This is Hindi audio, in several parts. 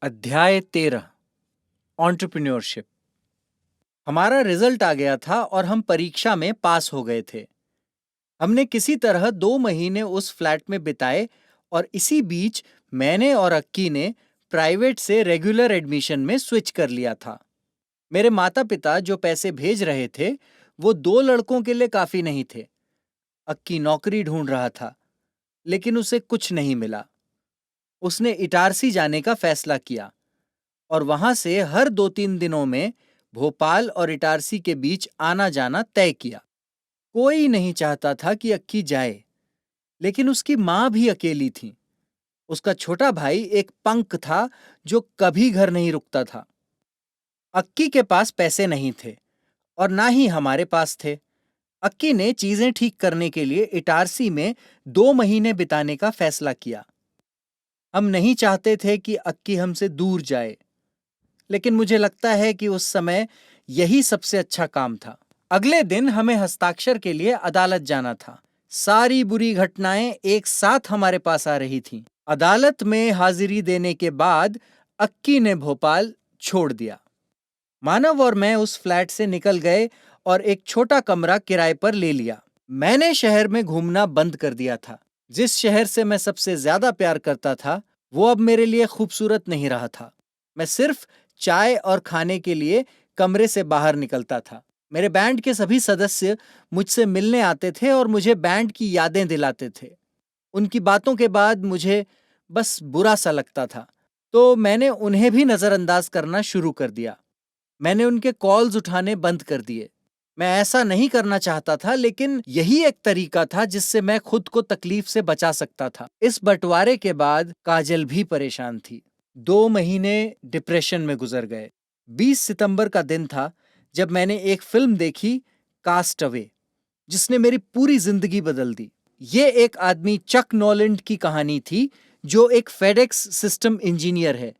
अध्याय 13 एंटरप्रेन्योरशिप। हमारा रिजल्ट आ गया था और हम परीक्षा में पास हो गए थे। हमने किसी तरह 2 महीने उस फ्लैट में बिताए और इसी बीच मैंने और अक्की ने प्राइवेट से रेगुलर एडमिशन में स्विच कर लिया था। मेरे माता पिता जो पैसे भेज रहे थे वो 2 लड़कों के लिए काफी नहीं थे। अक्की नौकरी ढूंढ रहा था लेकिन उसे कुछ नहीं मिला। उसने इटारसी जाने का फैसला किया और वहां से हर 2-3 दिनों में भोपाल और इटारसी के बीच आना जाना तय किया। कोई नहीं चाहता था कि अक्की जाए, लेकिन उसकी मां भी अकेली थी। उसका छोटा भाई एक पंक था जो कभी घर नहीं रुकता था। अक्की के पास पैसे नहीं थे और ना ही हमारे पास थे। अक्की ने चीजें ठीक करने के लिए इटारसी में 2 महीने बिताने का फैसला किया। हम नहीं चाहते थे कि अक्की हमसे दूर जाए, लेकिन मुझे लगता है कि उस समय यही सबसे अच्छा काम था। अगले दिन हमें हस्ताक्षर के लिए अदालत जाना था। सारी बुरी घटनाएं एक साथ हमारे पास आ रही थीं। अदालत में हाजिरी देने के बाद अक्की ने भोपाल छोड़ दिया। मानव और मैं उस फ्लैट से निकल गए और एक छोटा कमरा किराए पर ले लिया। मैंने शहर में घूमना बंद कर दिया था। जिस शहर से मैं सबसे ज्यादा प्यार करता था वो अब मेरे लिए खूबसूरत नहीं रहा था। मैं सिर्फ चाय और खाने के लिए कमरे से बाहर निकलता था। मेरे बैंड के सभी सदस्य मुझसे मिलने आते थे और मुझे बैंड की यादें दिलाते थे। उनकी बातों के बाद मुझे बस बुरा सा लगता था, तो मैंने उन्हें भी नजरअंदाज करना शुरू कर दिया। मैंने उनके कॉल्स उठाने बंद कर दिए। मैं ऐसा नहीं करना चाहता था, लेकिन यही एक तरीका था जिससे मैं खुद को तकलीफ से बचा सकता था। इस बंटवारे के बाद काजल भी परेशान थी। 2 महीने डिप्रेशन में गुजर गए। 20 सितंबर का दिन था जब मैंने एक फिल्म देखी, कास्ट अवे, जिसने मेरी पूरी जिंदगी बदल दी। ये एक आदमी चक नॉलैंड की कहानी थी जो एक फेडेक्स सिस्टम इंजीनियर है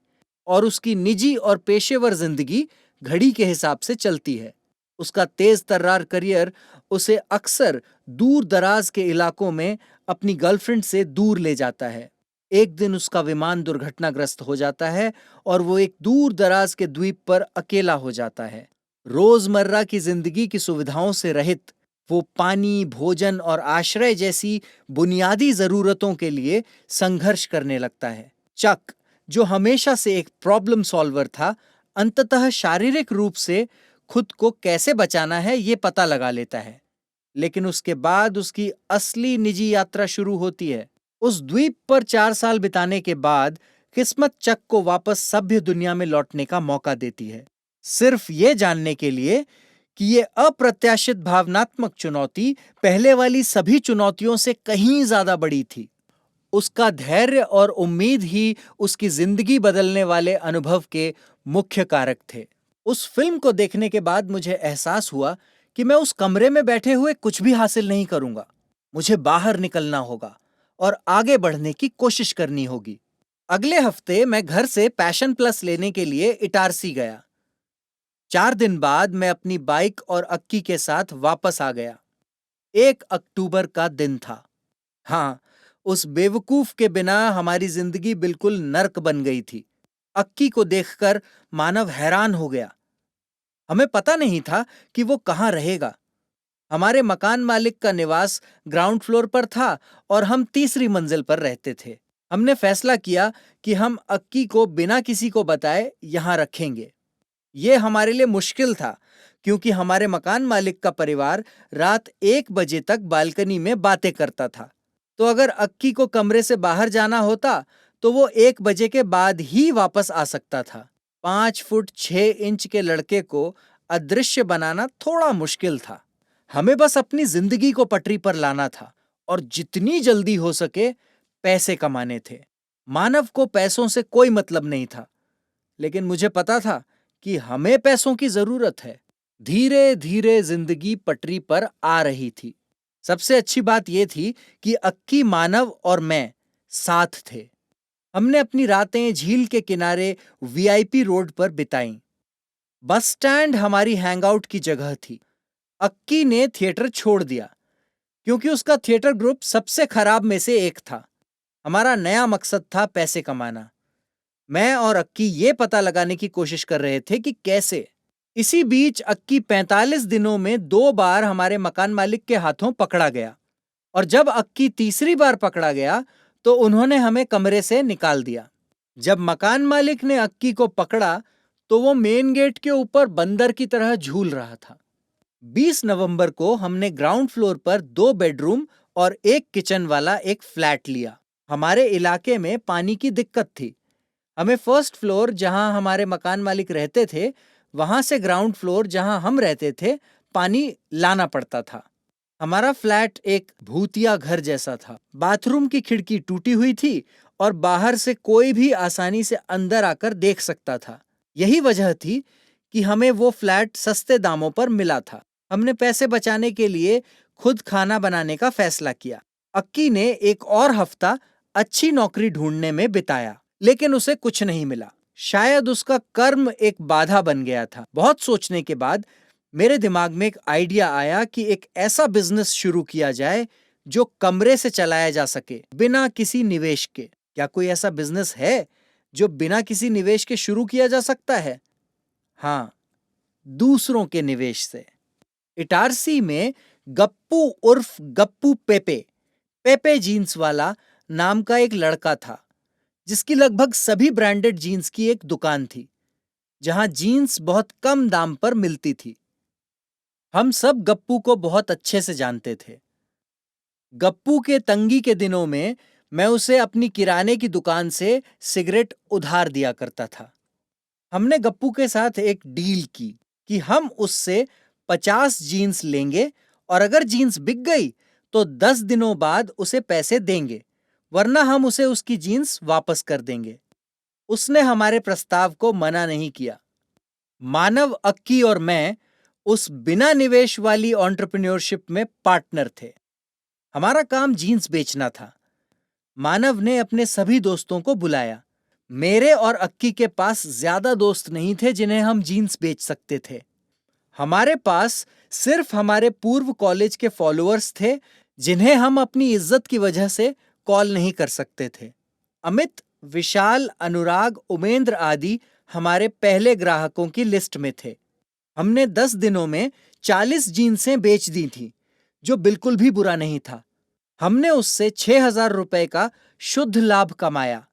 और उसकी निजी और पेशेवर जिंदगी घड़ी के हिसाब से चलती है। उसका तेज तर्रार करियर उसे अक्सर दूर दराज के इलाकों में अपनी गर्लफ्रेंड से दूर ले जाता है। एक दिन उसका विमान दुर्घटनाग्रस्त हो जाता है और वो एक दूर दराज के द्वीप पर अकेला हो जाता है। रोजमर्रा की जिंदगी की सुविधाओं से रहित वो पानी, भोजन और आश्रय जैसी बुनियादी जरूरतों के लिए संघर्ष करने लगता है। चक, जो हमेशा से एक प्रॉब्लम सॉल्वर था, अंततः शारीरिक रूप से खुद को कैसे बचाना है ये पता लगा लेता है। लेकिन उसके बाद उसकी असली निजी यात्रा शुरू होती है। उस द्वीप पर 4 साल बिताने के बाद किस्मत चक को वापस सभ्य दुनिया में लौटने का मौका देती है, सिर्फ ये जानने के लिए कि ये अप्रत्याशित भावनात्मक चुनौती पहले वाली सभी चुनौतियों से कहीं ज्यादा बड़ी थी। उसका धैर्य और उम्मीद ही उसकी जिंदगी बदलने वाले अनुभव के मुख्य कारक थे। उस फिल्म को देखने के बाद मुझे एहसास हुआ कि मैं उस कमरे में बैठे हुए कुछ भी हासिल नहीं करूंगा। मुझे बाहर निकलना होगा और आगे बढ़ने की कोशिश करनी होगी। अगले हफ्ते मैं घर से पैशन प्लस लेने के लिए इटारसी गया। 4 दिन बाद मैं अपनी बाइक और अक्की के साथ वापस आ गया। 1 अक्टूबर का दिन था। हाँ, उस बेवकूफ के बिना हमारी जिंदगी बिल्कुल नर्क बन गई थी। अक्की को देखकर मानव हैरान हो गया। हमें पता नहीं था कि वो कहाँ रहेगा। हमारे मकान मालिक का निवास ग्राउंड फ्लोर पर था और हम तीसरी मंजिल पर रहते थे। हमने फैसला किया कि हम अक्की को बिना किसी को बताए यहाँ रखेंगे। ये हमारे लिए मुश्किल था क्योंकि हमारे मकान मालिक का परिवार रात 1 बजे तक बालकनी में बातें करता था। तो अगर अक्की को कमरे से बाहर जाना होता तो वो 1 बजे के बाद ही वापस आ सकता था। 5 फुट 6 इंच के लड़के को अदृश्य बनाना थोड़ा मुश्किल था। हमें बस अपनी जिंदगी को पटरी पर लाना था और जितनी जल्दी हो सके पैसे कमाने थे। मानव को पैसों से कोई मतलब नहीं था, लेकिन मुझे पता था कि हमें पैसों की जरूरत है। धीरे धीरे जिंदगी पटरी पर आ रही थी। सबसे अच्छी बात यह थी कि अक्की, मानव और मैं साथ थे। हमने अपनी रातें झील के किनारे वीआईपी रोड पर बिताई। बस स्टैंड हमारी हैंगआउट की जगह थी। अक्की ने थिएटर छोड़ दिया क्योंकि उसका थिएटर ग्रुप सबसे खराब में से एक था। हमारा नया मकसद था पैसे कमाना। मैं और अक्की ये पता लगाने की कोशिश कर रहे थे कि कैसे। इसी बीच अक्की 45 दिनों में 2 बार हमारे मकान मालिक के हाथों पकड़ा गया, और जब अक्की तीसरी बार पकड़ा गया तो उन्होंने हमें कमरे से निकाल दिया। जब मकान मालिक ने अक्की को पकड़ा तो वो मेन गेट के ऊपर बंदर की तरह झूल रहा था। 20 नवंबर को हमने ग्राउंड फ्लोर पर 2 बेडरूम और 1 किचन वाला एक फ्लैट लिया। हमारे इलाके में पानी की दिक्कत थी। हमें फर्स्ट फ्लोर जहां हमारे मकान मालिक रहते थे, वहां से ग्राउंड फ्लोर जहां हम रहते थे, पानी लाना पड़ता था। हमारा फ्लैट एक भूतिया घर जैसा था। बाथरूम की खिड़की टूटी हुई थी और बाहर से कोई भी आसानी से अंदर आकर देख सकता था। यही वजह थी कि हमें वो फ्लैट सस्ते दामों पर मिला था। हमने पैसे बचाने के लिए खुद खाना बनाने का फैसला किया। अक्की ने एक और हफ्ता अच्छी नौकरी ढूंढने में बिताया, लेकिन उसे कुछ नहीं मिला। शायद उसका कर्म एक बाधा बन गया था। बहुत सोचने के बाद मेरे दिमाग में एक आइडिया आया कि एक ऐसा बिजनेस शुरू किया जाए जो कमरे से चलाया जा सके, बिना किसी निवेश के। क्या कोई ऐसा बिजनेस है जो बिना किसी निवेश के शुरू किया जा सकता है? हाँ, दूसरों के निवेश से। इटारसी में गप्पू उर्फ गप्पू पेपे, पेपे जीन्स वाला नाम का एक लड़का था, जिसकी लगभग सभी ब्रांडेड जीन्स की एक दुकान थी, जहां जीन्स बहुत कम दाम पर मिलती थी। हम सब गप्पू को बहुत अच्छे से जानते थे। गप्पू के तंगी के दिनों में मैं उसे अपनी किराने की दुकान से सिगरेट उधार दिया करता था। हमने गप्पू के साथ एक डील की कि हम उससे 50 जीन्स लेंगे और अगर जीन्स बिक गई तो 10 दिनों बाद उसे पैसे देंगे, वरना हम उसे उसकी जीन्स वापस कर देंगे। उसने हमारे प्रस्ताव को मना नहीं किया। मानव, अक्की और मैं उस बिना निवेश वाली एंटरप्रेन्योरशिप में पार्टनर थे। हमारा काम जीन्स बेचना था। मानव ने अपने सभी दोस्तों को बुलाया। मेरे और अक्की के पास ज्यादा दोस्त नहीं थे जिन्हें हम जीन्स बेच सकते थे। हमारे पास सिर्फ हमारे पूर्व कॉलेज के फॉलोअर्स थे, जिन्हें हम अपनी इज्जत की वजह से कॉल नहीं कर सकते थे। अमित, विशाल, अनुराग, उमेंद्र आदि हमारे पहले ग्राहकों की लिस्ट में थे। हमने 10 दिनों में 40 जीन्सें बेच दी थी, जो बिल्कुल भी बुरा नहीं था। हमने उससे 6,000 रुपए का शुद्ध लाभ कमाया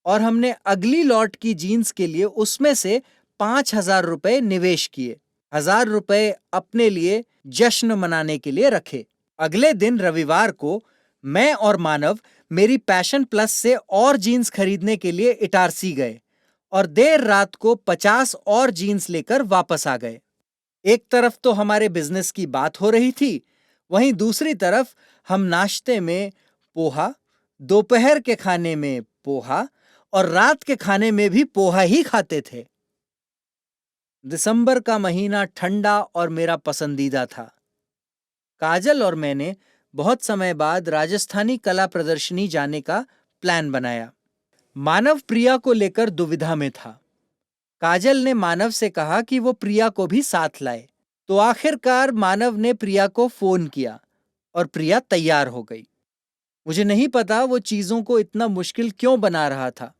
और हमने अगली लॉट की जीन्स के लिए उसमें से 5,000 रुपए निवेश किए। 1,000 रुपए अपने लिए जश्न मनाने के लिए रखे। अगले दिन रविवार को मैं और मानव मेरी पैशन प्लस से और जीन्स खरीदने के लिए इटारसी गए और देर रात को 50 और जीन्स लेकर वापस आ गए। एक तरफ तो हमारे बिजनेस की बात हो रही थी, वहीं दूसरी तरफ हम नाश्ते में पोहा, दोपहर के खाने में पोहा और रात के खाने में भी पोहा ही खाते थे। दिसंबर का महीना ठंडा और मेरा पसंदीदा था। काजल और मैंने बहुत समय बाद राजस्थानी कला प्रदर्शनी जाने का प्लान बनाया। मानव प्रिया को लेकर दुविधा में था। काजल ने मानव से कहा कि वो प्रिया को भी साथ लाए, तो आखिरकार मानव ने प्रिया को फोन किया और प्रिया तैयार हो गई। मुझे नहीं पता वो चीजों को इतना मुश्किल क्यों बना रहा था।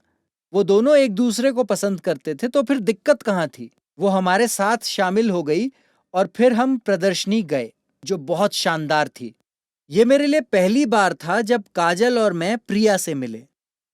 वो दोनों एक दूसरे को पसंद करते थे, तो फिर दिक्कत कहाँ थी। वो हमारे साथ शामिल हो गई और फिर हम प्रदर्शनी गए, जो बहुत शानदार थी। ये मेरे लिए पहली बार था जब काजल और मैं प्रिया से मिले।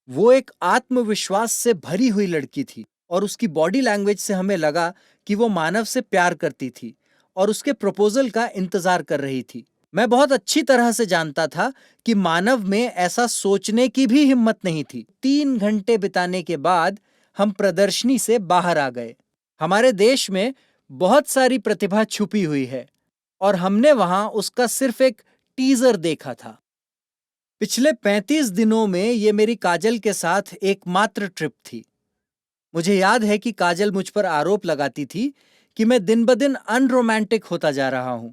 वो एक आत्मविश्वास से भरी हुई लड़की थी और उसकी बॉडी लैंग्वेज से हमें लगा कि वो मानव से प्यार करती थी और उसके प्रपोजल का इंतजार कर रही थी। मैं बहुत अच्छी तरह से जानता था कि मानव में ऐसा सोचने की भी हिम्मत नहीं थी। 3 घंटे बिताने के बाद हम प्रदर्शनी से बाहर आ गए। हमारे देश में बहुत सारी प्रतिभा छुपी हुई है और हमने वहां उसका सिर्फ एक टीजर देखा था। पिछले 35 दिनों में ये मेरी काजल के साथ एकमात्र ट्रिप थी। मुझे याद है कि काजल मुझ पर आरोप लगाती थी कि मैं दिन ब दिन अनरोमांटिक होता जा रहा हूं,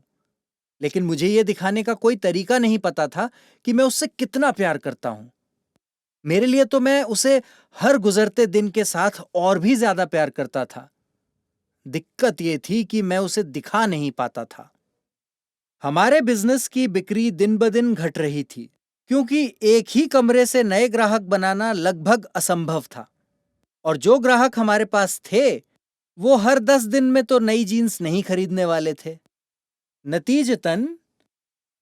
लेकिन मुझे यह दिखाने का कोई तरीका नहीं पता था कि मैं उससे कितना प्यार करता हूं। मेरे लिए तो मैं उसे हर गुजरते दिन के साथ और भी ज्यादा प्यार करता था। दिक्कत यह थी कि मैं उसे दिखा नहीं पाता था। हमारे बिजनेस की बिक्री दिन ब दिन घट रही थी, क्योंकि एक ही कमरे से नए ग्राहक बनाना लगभग असंभव था। और जो ग्राहक हमारे पास थे वो हर 10 दिन में तो नई जीन्स नहीं खरीदने वाले थे। नतीजतन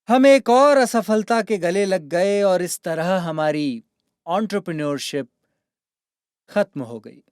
हम एक और असफलता के गले लग गए और इस तरह हमारी एंटरप्रेन्योरशिप खत्म हो गई।